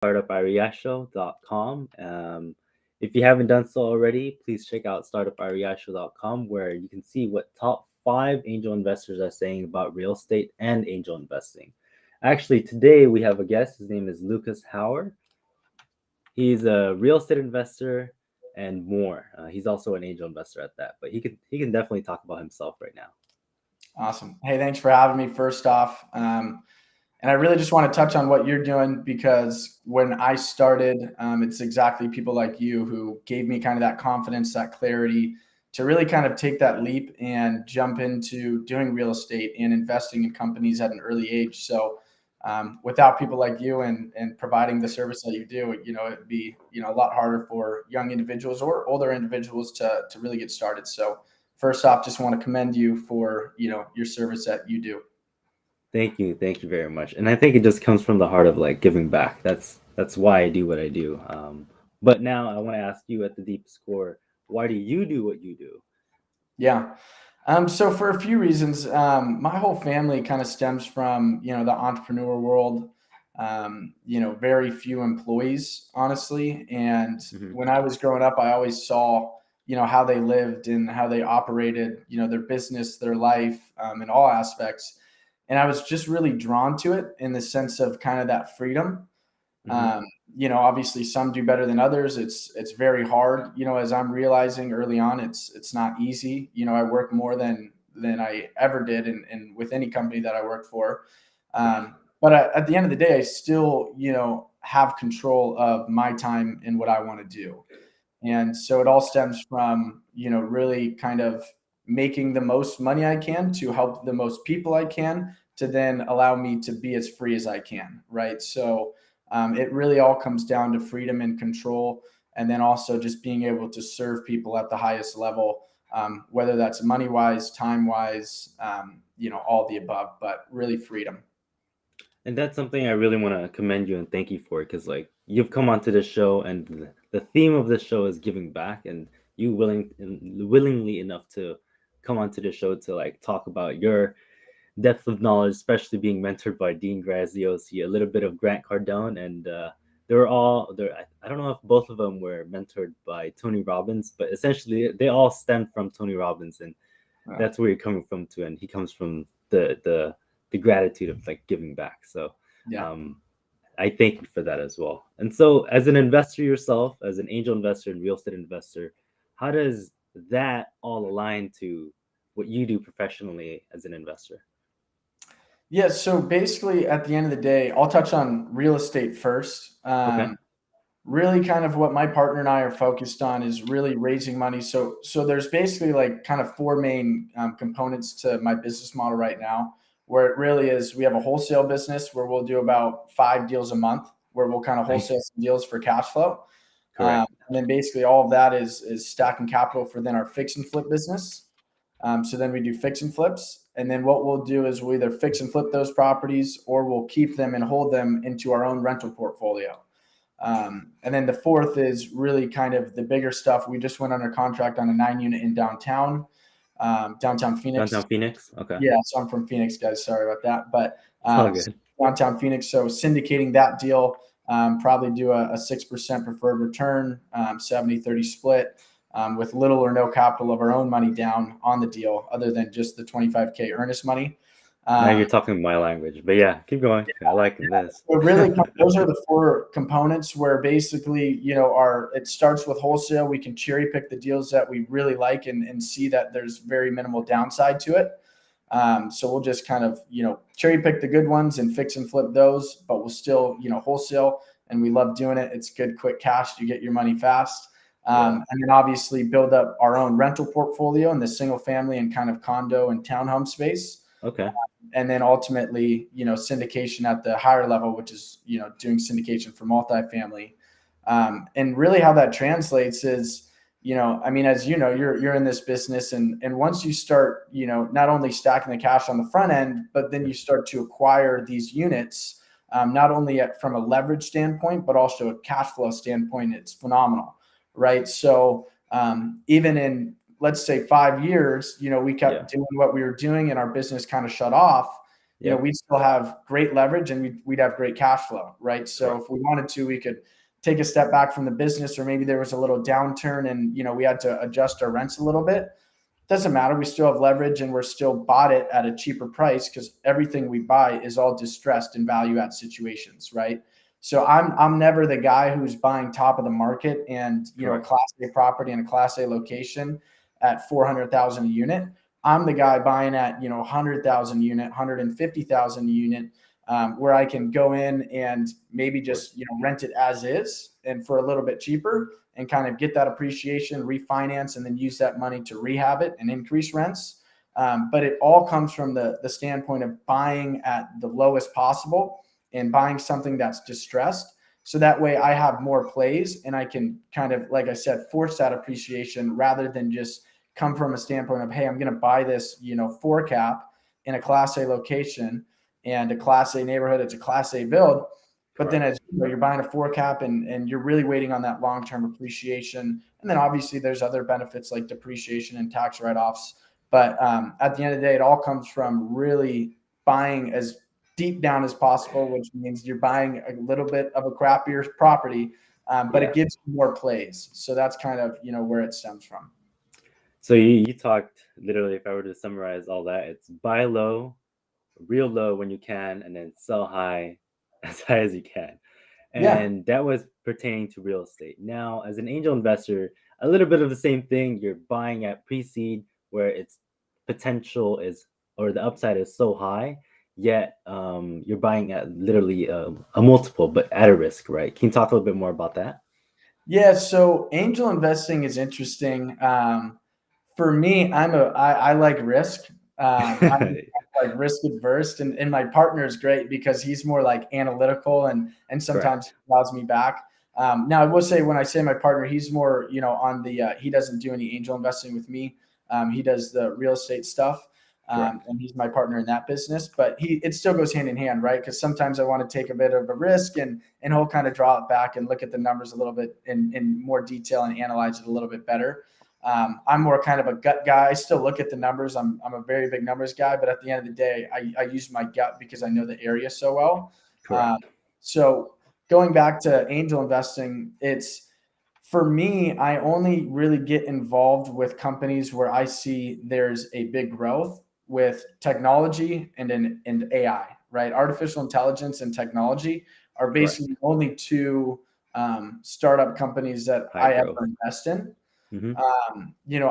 startupireashow.com. If you haven't done so already, please check out startupireashow.com where you can see what top 5 angel investors are saying about real estate and angel investing. Actually, today we have a guest. His name is Lucas Hauer. He's a real estate investor and more. He's also an angel investor at that, but he can definitely talk about himself right now. Awesome. Hey, thanks for having me first off. And I really just want to touch on what you're doing because when I started, it's exactly people like you who gave me kind of that confidence, that clarity to really kind of take that leap and jump into doing real estate and investing in companies at an early age. So without people like you and providing the service that you do, it'd be, a lot harder for young individuals or older individuals to really get started. So first off, just want to commend you for, your service that you do. Thank you very much. And I think it just comes from the heart of like giving back. That's why I do what I do. But now I want to ask you at the deepest core, why do you do what you do? Yeah. So for a few reasons, my whole family kind of stems from, the entrepreneur world, very few employees, honestly. And Hmm. when I was growing up, I always saw, how they lived and how they operated, their business, their life, in all aspects. And I was just really drawn to it in the sense of kind of that freedom. Hmm. Um, Obviously some do better than others. It's very hard. As I'm realizing early on, it's not easy. I work more than I ever did, and with any company that I work for. But at the end of the day, I still have control of my time and what I want to do. And so it all stems from really kind of making the most money I can to help the most people I can to then allow me to be as free as I can. Right. So it really all comes down to freedom and control, and then also just being able to serve people at the highest level, whether that's money wise, time wise, all the above, but really freedom. And that's something I really want to commend you and thank you for, because like you've come onto this show and the theme of this show is giving back, and you willingly enough to come onto the show to like talk about your depth of knowledge, especially being mentored by Dean Graziosi, a little bit of Grant Cardone, and they were all there. I don't know if both of them were mentored by Tony Robbins, but essentially they all stemmed from Tony Robbins, and Yeah. that's where you're coming from too. And he comes from the gratitude of like giving back. So Yeah. um, I thank you for that as well. And so, as an investor yourself, as an angel investor and real estate investor, how does that all align to what you do professionally as an investor? Yeah. So basically, at the end of the day, I'll touch on real estate first. Okay. Really kind of what my partner and I are focused on is really raising money. So there's basically like kind of four main components to my business model right now, where it really is we have a wholesale business where we'll do about 5 deals a month, where we'll kind of wholesale Nice. some deals for cash flow. Correct. And then basically all of that is stacking capital for then our fix and flip business. So then we do fix and flips. And then what we'll do is we'll either fix and flip those properties or we'll keep them and hold them into our own rental portfolio. And then the fourth is really kind of the bigger stuff. We just went under contract on a 9 unit in downtown Phoenix. Downtown Phoenix. Okay. Yeah, so I'm from Phoenix, guys. Sorry about that. But It's all good. downtown Phoenix. So syndicating that deal, probably do a 6% preferred return, 70-30 split, with little or no capital of our own money down on the deal, other than just the 25K earnest money. Now Um, you're talking my language, but yeah, keep going. I like this. So really, those are the four components where basically, it starts with wholesale. We can cherry pick the deals that we really like and see that there's very minimal downside to it. So we'll just kind of, cherry pick the good ones and fix and flip those, but we'll still, wholesale, and we love doing it. It's good, quick cash. You get your money fast. Yeah. And then obviously build up our own rental portfolio in the single family and kind of condo and townhome space. Okay. And then ultimately, syndication at the higher level, which is, doing syndication for multifamily. And really how that translates is, I mean, as you know, you're in this business, and once you start, not only stacking the cash on the front end, but then you start to acquire these units, not only from a leverage standpoint, but also a cash flow standpoint, it's phenomenal, right? So even in, let's say, 5 years, we kept doing what we were doing and our business kind of shut off. Yep. we'd still have great leverage and we'd have great cash flow, right? So Correct. if we wanted to, we could take a step back from the business, or maybe there was a little downturn and, we had to adjust our rents a little bit. Doesn't matter. We still have leverage and we're still bought it at a cheaper price because everything we buy is all distressed in value add situations, right? So I'm never the guy who's buying top of the market and a Correct. class A property in a class A location at 400,000 a unit. I'm the guy buying at 100,000 unit, 150,000 a unit, where I can go in and maybe Of course. just rent it as is and for a little bit cheaper and kind of get that appreciation, refinance, and then use that money to rehab it and increase rents. But it all comes from the standpoint of buying at the lowest possible and buying something that's distressed. So that way I have more plays and I can kind of, like I said, force that appreciation rather than just come from a standpoint of, hey, I'm going to buy this, 4 cap in a class A location and a class A neighborhood. It's a class A build. But then Correct. as you're buying a 4 cap and you're really waiting on that long-term appreciation. And then obviously there's other benefits like depreciation and tax write-offs. But at the end of the day, it all comes from really buying as deep down as possible, which means you're buying a little bit of a crappier property, but Yeah. it gives you more plays. So that's kind of, where it stems from. So you talked literally, if I were to summarize all that, it's buy low, real low when you can, and then sell high as high as you can. Yeah. And that was pertaining to real estate. Now, as an angel investor, a little bit of the same thing. You're buying at pre-seed where its potential is, or the upside is so high, yet you're buying at literally a multiple, but at a risk, right? Can you talk a little bit more about that? Yeah. So angel investing is interesting. For me, I like risk. I'm like risk adverse, and my partner is great because he's more like analytical and sometimes Correct. he allows me back. Now I will say when I say my partner, he's more on the he doesn't do any angel investing with me. He does the real estate stuff. Correct. And he's my partner in that business, but it still goes hand in hand, right? Because sometimes I want to take a bit of a risk, and he'll kind of draw it back and look at the numbers a little bit in more detail and analyze it a little bit better. I'm more kind of a gut guy. I still look at the numbers. I'm a very big numbers guy, but at the end of the day, I use my gut because I know the area so well. Um, Correct. so going back to angel investing, it's for me, I only really get involved with companies where I see there's a big growth with technology and AI, right? Artificial intelligence and technology are basically Correct. the only two startup companies that High I ever growth. invest in. Hmm.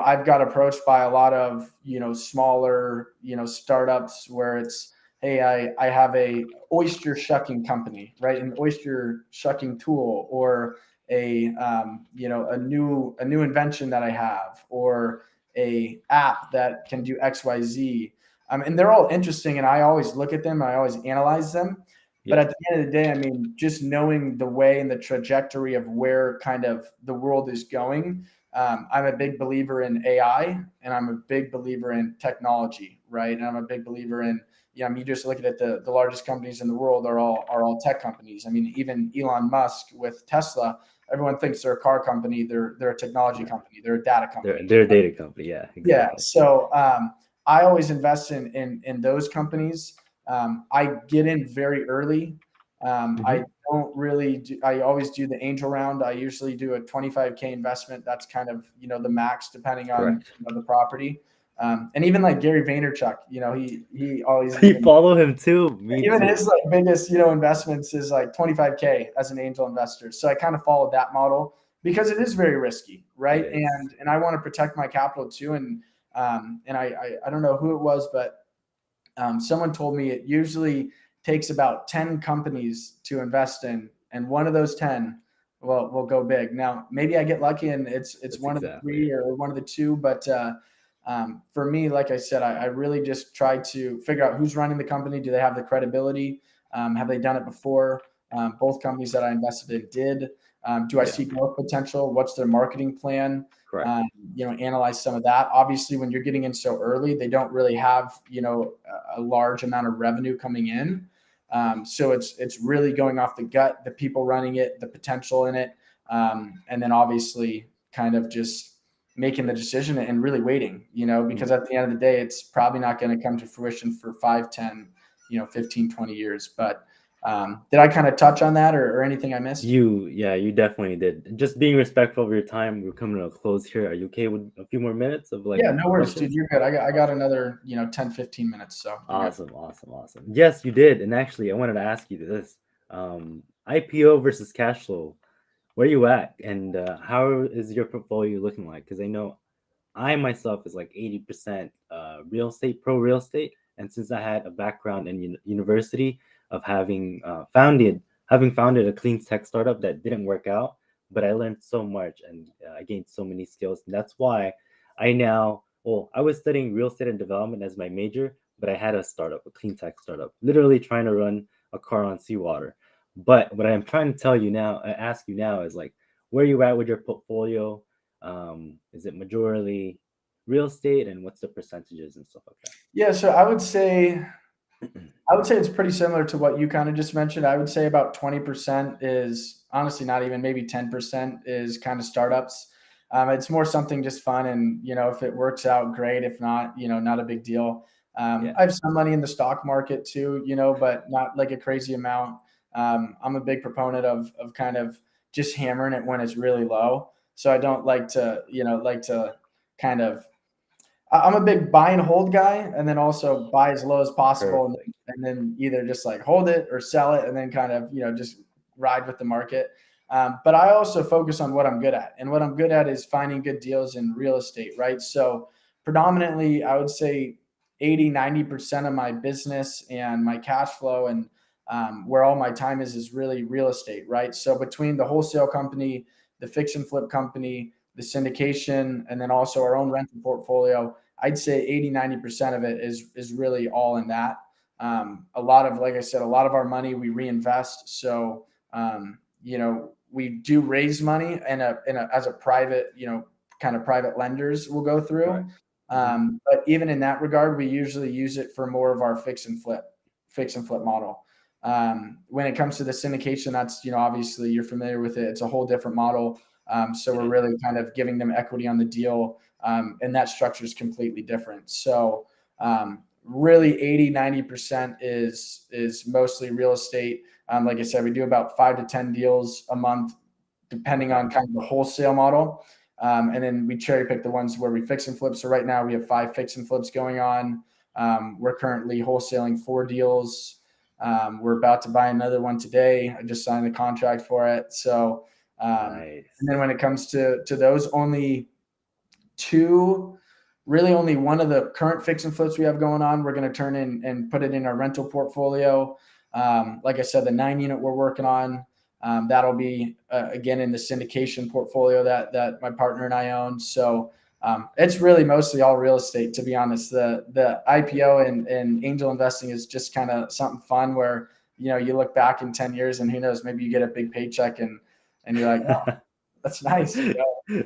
I've got approached by a lot of, smaller, startups where it's, hey, I have a oyster shucking company, right? An oyster shucking tool, or a new invention that I have, or a app that can do XYZ. And they're all interesting and I always look at them, I always analyze them. But Yep. at the end of the day, I mean, just knowing the way and the trajectory of where kind of the world is going, I'm a big believer in AI and I'm a big believer in technology, right? And I'm a big believer in, I mean, you just look at it, the largest companies in the world are all tech companies. I mean, even Elon Musk with Tesla, everyone thinks they're a car company. They're a technology Yeah. company. They're a data They're company. they're a data company. Yeah. Yeah. Exactly. So I always invest in those companies. I get in very early. I Hmm. don't really do, I always do the angel round. I usually do a 25K investment. That's kind of, the max depending on Correct. the property. And even like Gary Vaynerchuk, he always You follow him too. Me even too. his like biggest, investments is like 25K as an angel investor. So I kind of followed that model because it is very risky, It right? is. And I want to protect my capital too. And I don't know who it was, but someone told me it usually takes about 10 companies to invest in, and one of those 10 will go big. Now, maybe I get lucky and it's That's one of the exactly three it. or one of the two, but for me, like I said, I really just try to figure out who's running the company. Do they have the credibility? Have they done it before? Both companies that I invested in did. Do I Yeah. see growth potential? What's their marketing plan? Correct. Um, Analyze some of that. Obviously, when you're getting in so early, they don't really have, a large amount of revenue coming in. So it's really going off the gut, the people running it, the potential in it, and then obviously kind of just making the decision and really waiting, because Mhm. at the end of the day, it's probably not going to come to fruition for 5, 10, 15, 20 years. But did I kind of touch on that, or anything I missed? Yeah, you definitely did. Just being respectful of your time. We're coming to a close here. Are you okay with a few more minutes of like Yeah, no worries, dude. questions? You're good. I got Awesome. another, 10, 15 minutes, so you're good. Awesome, awesome, awesome. Yes, you did. And actually, I wanted to ask you this: IPO versus cash flow. Where you at, and how is your portfolio looking like? Because I know I myself is like 80% real estate, pro real estate, and since I had a background in university of having founded a clean tech startup that didn't work out, but I learned so much and I gained so many skills, and that's why I was studying real estate and development as my major, but I had a startup, a clean tech startup, literally trying to run a car on seawater. But what I'm trying to tell you now, ask you now, is like where you at with your portfolio. Is it majorly real estate, and what's the percentages and stuff like Yeah, so that? I would say it's pretty similar to what you kind of just mentioned. I would say about 20% is honestly not even, maybe 10% is kind of startups. It's more something just fun. And, if it works out, great. If not, not a big deal. Yeah, I have some money in the stock market too, but not like a crazy amount. I'm a big proponent of kind of just hammering it when it's really low. So I don't like to kind of I'm a big buy and hold guy, and then also buy as low as possible, perfect. and then either just like hold it or sell it, and then kind of just ride with the market. But I also focus on what I'm good at, and what I'm good at is finding good deals in real estate, right? So predominantly, I would say 80-90% of my business and my cash flow and where all my time is really real estate, right? So between the wholesale company, the fix and flip company, the syndication, and then also our own rental portfolio, I'd say 80-90% of it is really all in that. A lot of, like I said, a lot of our money we reinvest. So, we do raise money as a private, kind of private lenders will go Right. through. Hmm. But even in that regard, we usually use it for more of our fix and flip model. When it comes to the syndication, that's, obviously you're familiar with it. It's a whole different model. So It we're is. really kind of giving them equity on the deal, and that structure is completely different. So really 80-90% is mostly real estate. Like I said, we do about 5 to 10 deals a month, depending Okay. on kind of the wholesale model. And then we cherry pick the ones where we fix and flip. So right now we have 5 fix and flips going on. We're currently wholesaling 4 deals. We're about to buy another one today. I just signed the contract for it. So, and Nice. then when it comes to those, only two, really only one of the current fix and flips we have going on, we're going to turn in and put it in our rental portfolio. Like I said, the 9 unit we're working on, that'll be again in the syndication portfolio that my partner and I own. So it's really mostly all real estate, to be honest. The IPO and angel investing is just kind of something fun where you look back in 10 years and who knows, maybe you get a big paycheck and you're like, oh, that's nice.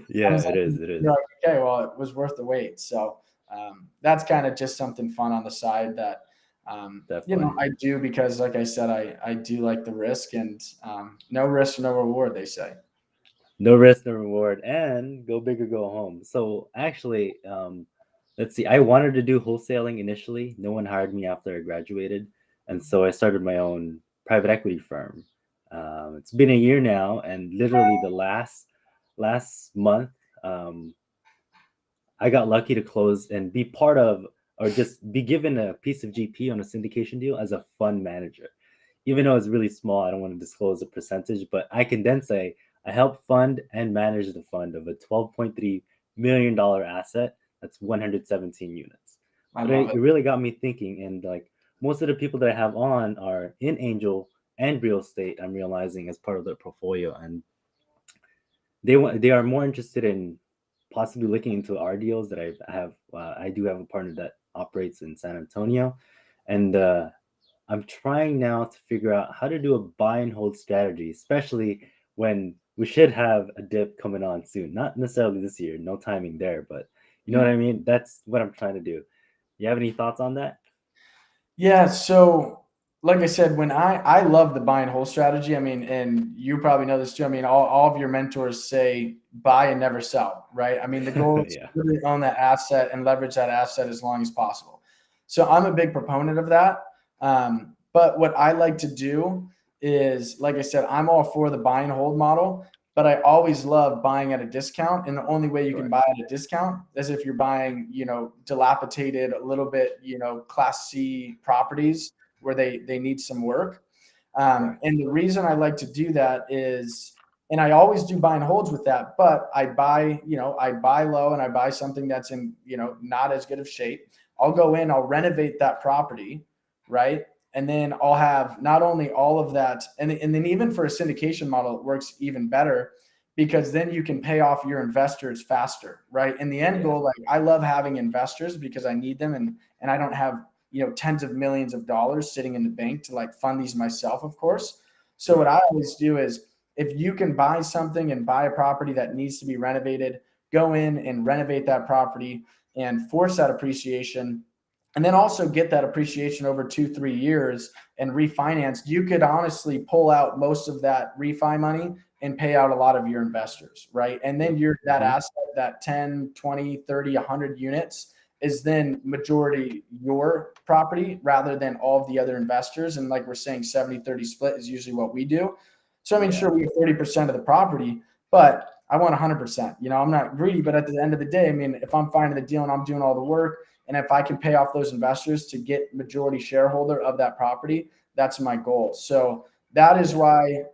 Yeah, Comes it in, is. It is you're like, okay, well, it was worth the wait. So that's kind of just something fun on the side that definitely I do because, like I said, I do like the risk, and no risk, no reward, they say. no risk, no reward, and go big or go home. So actually, let's see. I wanted to do wholesaling initially. No one hired me after I graduated, and so I started my own private equity firm. It's been a year now, and literally the last month, um, I got lucky to close and be part of, or just be given a piece of GP on a syndication deal as a fund manager. Even though it's really small, I don't want to disclose the percentage, but I can then say I help fund and manage the fund of a $12.3 million asset. That's 117 units. I But love it. it really got me thinking, and like most of the people that I have on are in angel and real estate. I'm realizing as part of their portfolio, and they are more interested in possibly looking into our deals that I do have a partner that operates in San Antonio, and I'm trying now to figure out how to do a buy and hold strategy, especially when we should have a dip coming on soon. Not necessarily this year, no timing there, but you know what Yeah. I mean. That's what I'm trying to do. You have any thoughts on that? Yeah. So, like I said, when I love the buy and hold strategy. I mean, and you probably know this too. I mean, all of your mentors say buy and never sell, right? I mean, the goal is to Yeah. really own that asset and leverage that asset as long as possible. So I'm a big proponent of that. But what I like to do is, like I said, I'm all for the buy and hold model, but I always love buying at a discount. And the only way you can Right. buy at a discount is if you're buying, dilapidated, a little bit, class C properties where they need some work. Right. And the reason I like to do that is, and I always do buy and holds with that, but I buy low and I buy something that's in, not as good of shape. I'll go in, I'll renovate that property, right? And then I'll have not only all of that, and then even for a syndication model, it works even better because then you can pay off your investors faster, right? In the end Yeah. goal, like I love having investors because I need them, and I don't have tens of millions of dollars sitting in the bank to like fund these myself, of course. So what Right. I always do is if you can buy something and buy a property that needs to be renovated, go in and renovate that property and force that appreciation, and then also get that appreciation over 2 3 years and refinance. You could honestly pull out most of that refi money and pay out a lot of your investors, right? And then you're that Mm-hmm. asset, that 10 20 30 100 units is then majority your property rather than all of the other investors. And like we're saying, 70-30 split is usually what we do. So I mean, Yeah. sure, we have 30% of the property, but I want 100%. I'm not greedy, but at the end of the day, I mean, if I'm finding the deal and I'm doing all the work, and if I can pay off those investors to get majority shareholder of that property, that's my goal. So that is Yeah. why,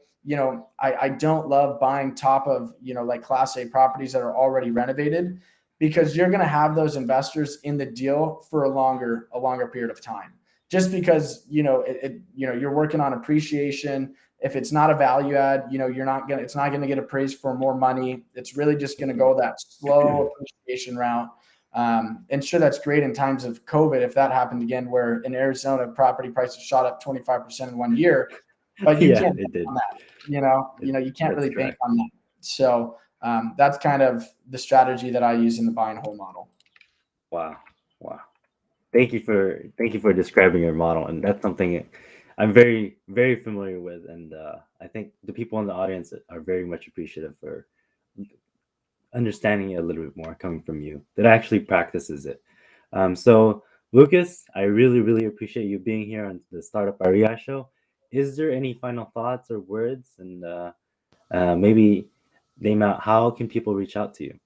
I don't love buying top of, like class A properties that are already renovated, because you're going to have those investors in the deal for a longer period of time. Just because, you're working on appreciation. If it's not a value add, it's not going to get appraised for more money. It's really just going to go that slow appreciation route. And sure, that's great in times of COVID. If that happened again, where in Arizona property prices shot up 25% in one year, but you Yeah, can't it bank did. on that. You can't That's really bank correct. on that. So that's kind of the strategy that I use in the buy and hold model. Wow. Wow. Thank you for describing your model, and that's something I'm very very familiar with, and I think the people in the audience are very much appreciative for understanding it a little bit more coming from you that actually practices it. So Lucas, I really really appreciate you being here on the Startup Aria show. Is there any final thoughts or words, and maybe name out how can people reach out to you?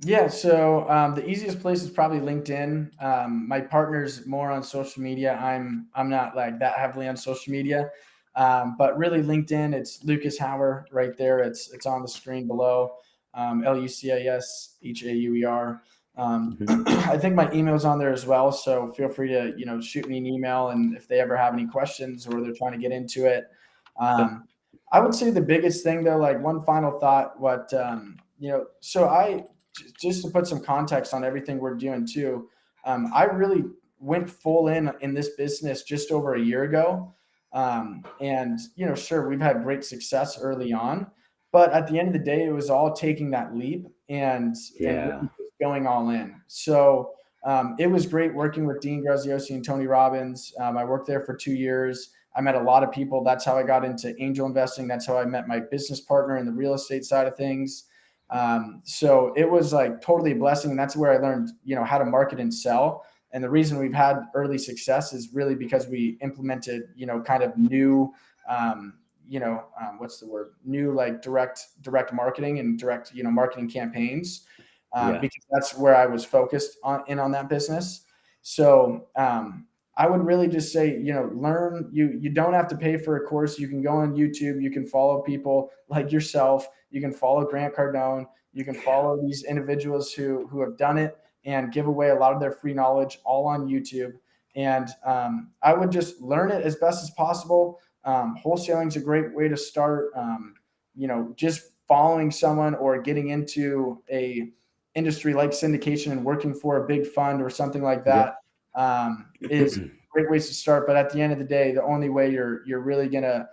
Yeah, so the easiest place is probably LinkedIn. My partner's more on social media. I'm not like that heavily on social media, but really LinkedIn. It's Lucas Hauer right there. It's on the screen below. LucasHauer. Mhm. I think my email's on there as well. So feel free to shoot me an email, and if they ever have any questions or they're trying to get into it. Yep. I would say the biggest thing though, like one final thought, what so I just to put some context on everything we're doing too, I really went full in this business just over a year ago. And sure, we've had great success early on, but at the end of the day, it was all taking that leap and Yeah. really just going all in. So it was great working with Dean Graziosi and Tony Robbins. I worked there for 2 years. I met a lot of people. That's how I got into angel investing. That's how I met my business partner in the real estate side of things. So it was like totally a blessing. And that's where I learned, how to market and sell. And the reason we've had early success is really because we implemented, kind of new, what's the word? New like direct marketing and direct, marketing campaigns, Yeah. because that's where I was focused on that business. So I would really just say, learn. You don't have to pay for a course. You can go on YouTube. You can follow people like yourself. You can follow Grant Cardone. You can follow these individuals who have done it and give away a lot of their free knowledge all on YouTube. And I would just learn it as best as possible. Wholesaling is a great way to start. Just following someone or getting into a industry like syndication and working for a big fund or something like Yep. that is great ways to start. But at the end of the day, the only way you're really gonna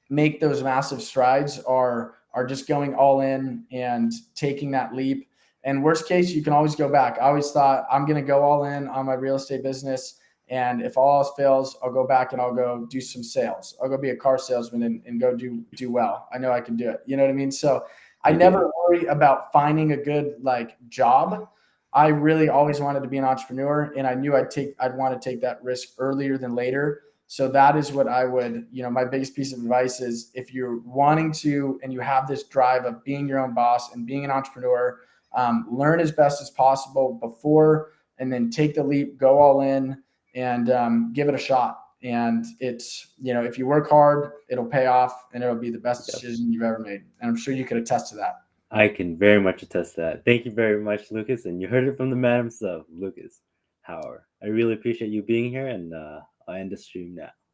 make those massive strides are just going all in and taking that leap. And worst case, you can always go back. I always thought I'm going to go all in on my real estate business. And if all else fails, I'll go back and I'll go do some sales. I'll go be a car salesman and go do well. I know I can do it. You know what I mean? So I You do. never worry about finding a good like job. I really always wanted to be an entrepreneur, and I knew I'd want to take that risk earlier than later. So that is what I would, my biggest piece of advice is, if you're wanting to and you have this drive of being your own boss and being an entrepreneur, learn as best as possible before, and then take the leap, go all in, and give it a shot. And it's, if you work hard, it'll pay off, and it'll be the best Yep. decision you've ever made. And I'm sure you could attest to that. I can very much attest to that. Thank you very much, Lucas. And you heard it from the man himself, Lucas Hauer. I really appreciate you being here, and I'll end the stream now.